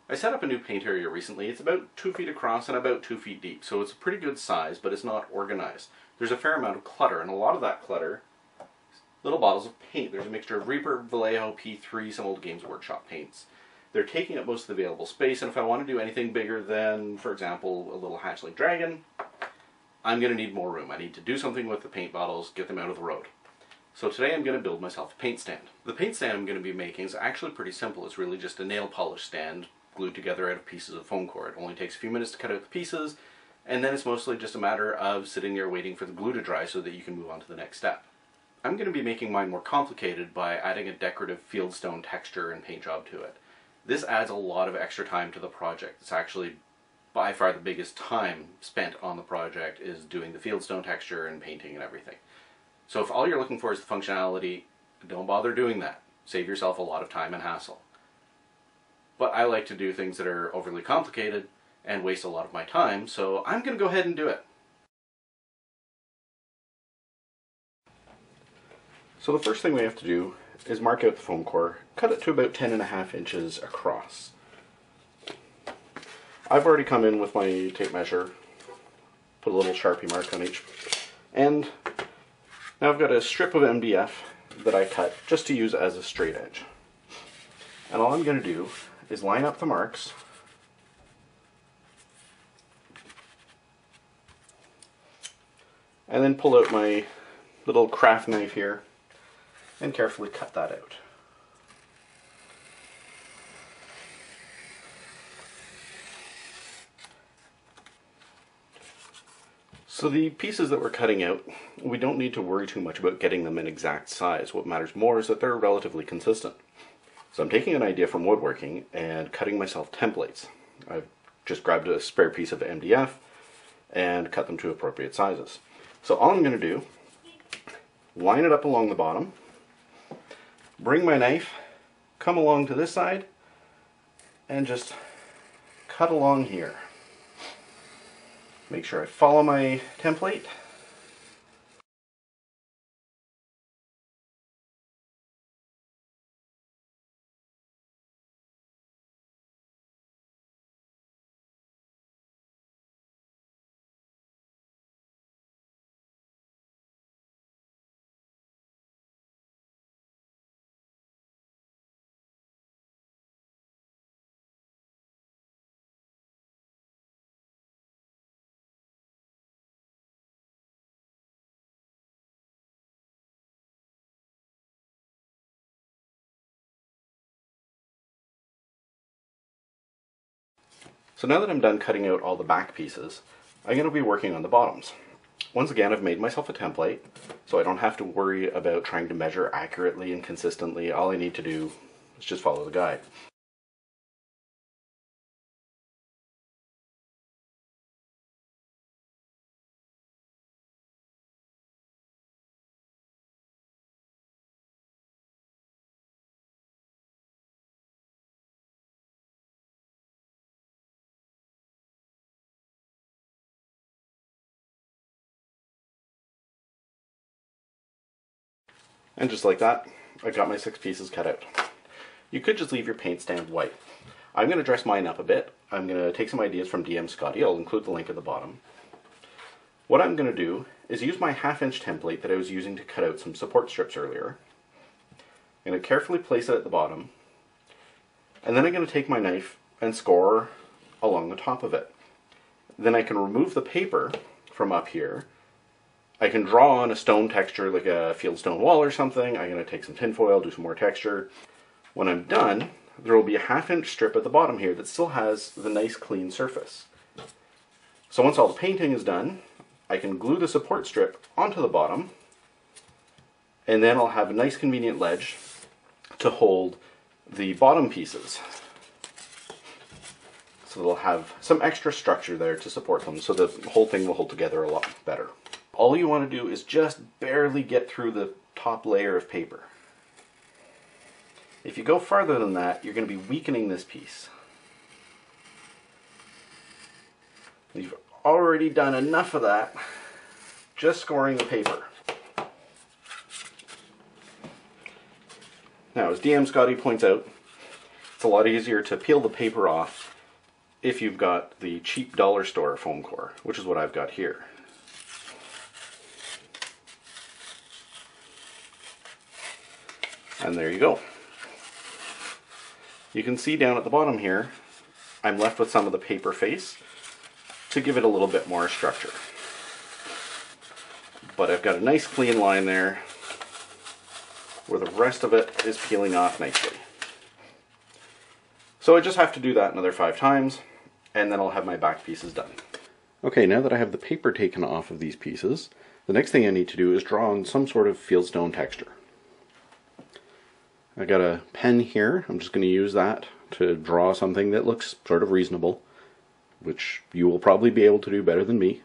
I set up a new paint area recently. It's about 2 feet across and about 2 feet deep, so it's a pretty good size, but it's not organized. There's a fair amount of clutter, and a lot of that clutter, little bottles of paint. There's a mixture of Reaper, Vallejo, P3, some old Games Workshop paints. They're taking up most of the available space, and if I want to do anything bigger than, for example, a little hatchling dragon, I'm going to need more room. I need to do something with the paint bottles, get them out of the road. So today I'm going to build myself a paint stand. The paint stand I'm going to be making is actually pretty simple. It's really just a nail polish stand glued together out of pieces of foam core. It only takes a few minutes to cut out the pieces, and then it's mostly just a matter of sitting there waiting for the glue to dry so that you can move on to the next step. I'm going to be making mine more complicated by adding a decorative fieldstone texture and paint job to it. This adds a lot of extra time to the project. It's actually by far the biggest time spent on the project is doing the fieldstone texture and painting and everything. So if all you're looking for is the functionality, don't bother doing that. Save yourself a lot of time and hassle. But I like to do things that are overly complicated and waste a lot of my time, so I'm going to go ahead and do it. So the first thing we have to do is mark out the foam core, cut it to about 10.5 inches across. I've already come in with my tape measure, put a little Sharpie mark on each, and now I've got a strip of MDF that I cut just to use as a straight edge. And all I'm going to do is line up the marks and then pull out my little craft knife here and carefully cut that out. So the pieces that we're cutting out, we don't need to worry too much about getting them in exact size. What matters more is that they're relatively consistent. So I'm taking an idea from woodworking and cutting myself templates. I've just grabbed a spare piece of MDF and cut them to appropriate sizes. So all I'm going to do, line it up along the bottom, bring my knife, come along to this side, and just cut along here. Make sure I follow my template. So now that I'm done cutting out all the back pieces, I'm going to be working on the bottoms. Once again, I've made myself a template, so I don't have to worry about trying to measure accurately and consistently. All I need to do is just follow the guide. And just like that, I've got my 6 pieces cut out. You could just leave your paint stand white. I'm going to dress mine up a bit. I'm going to take some ideas from DM Scotty. I'll include the link at the bottom. What I'm going to do is use my 1/2 inch template that I was using to cut out some support strips earlier. I'm going to carefully place it at the bottom, and then I'm going to take my knife and score along the top of it. Then I can remove the paper from up here. I can draw on a stone texture like a fieldstone wall or something. I'm going to take some tin foil, do some more texture. When I'm done, there will be a 1/2 inch strip at the bottom here that still has the nice clean surface. So once all the painting is done, I can glue the support strip onto the bottom, and then I'll have a nice convenient ledge to hold the bottom pieces. So they'll have some extra structure there to support them, so the whole thing will hold together a lot better. All you want to do is just barely get through the top layer of paper. If you go farther than that, you're going to be weakening this piece. You've already done enough of that, just scoring the paper. Now, as DM Scotty points out, It's a lot easier to peel the paper off if you've got the cheap dollar store foam core, which is what I've got here. And there you go. You can see down at the bottom here, I'm left with some of the paper face to give it a little bit more structure. But I've got a nice clean line there where the rest of it is peeling off nicely. So I just have to do that another 5 times, and then I'll have my back pieces done. Okay, now that I have the paper taken off of these pieces, the next thing I need to do is draw on some sort of fieldstone texture. I got a pen here. I'm just going to use that to draw something that looks sort of reasonable, which you will probably be able to do better than me.